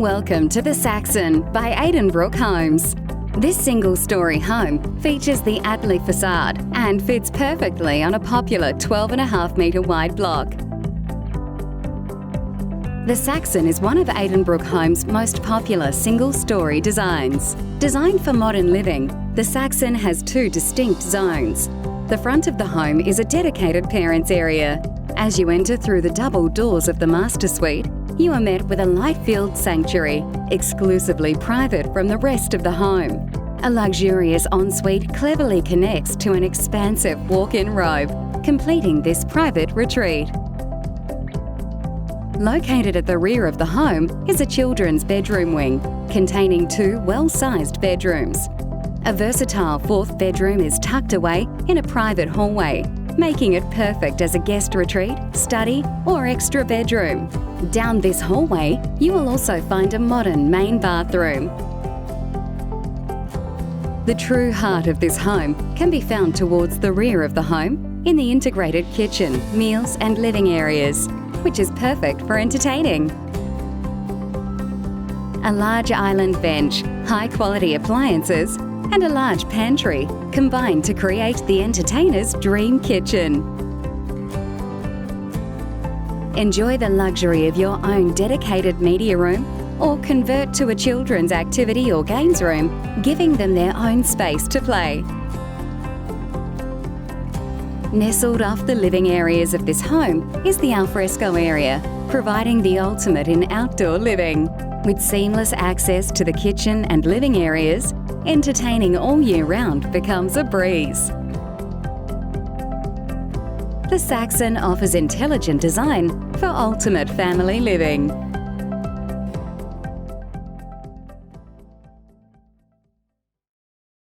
Welcome to the Saxon by Aidenbrook Homes. This single-storey home features the Atlee facade and fits perfectly on a popular 12.5-metre wide block. The Saxon is one of Aidenbrook Homes' most popular single-storey designs. Designed for modern living, the Saxon has two distinct zones. The front of the home is a dedicated parents' area. As you enter through the double doors of the master suite, you are met with a light-filled sanctuary, exclusively private from the rest of the home. A luxurious ensuite cleverly connects to an expansive walk-in robe, completing this private retreat. Located at the rear of the home is a children's bedroom wing, containing two well-sized bedrooms. A versatile fourth bedroom is tucked away in a private hallway, making it perfect as a guest retreat, study, or extra bedroom. Down this hallway, you will also find a modern main bathroom. The true heart of this home can be found towards the rear of the home in the integrated kitchen, meals and living areas, which is perfect for entertaining. A large island bench, high-quality appliances, and a large pantry combine to create the entertainer's dream kitchen. Enjoy the luxury of your own dedicated media room or convert to a children's activity or games room, giving them their own space to play. Nestled off the living areas of this home is the alfresco area, providing the ultimate in outdoor living. With seamless access to the kitchen and living areas, entertaining all year round becomes a breeze. The Saxon offers intelligent design for ultimate family living.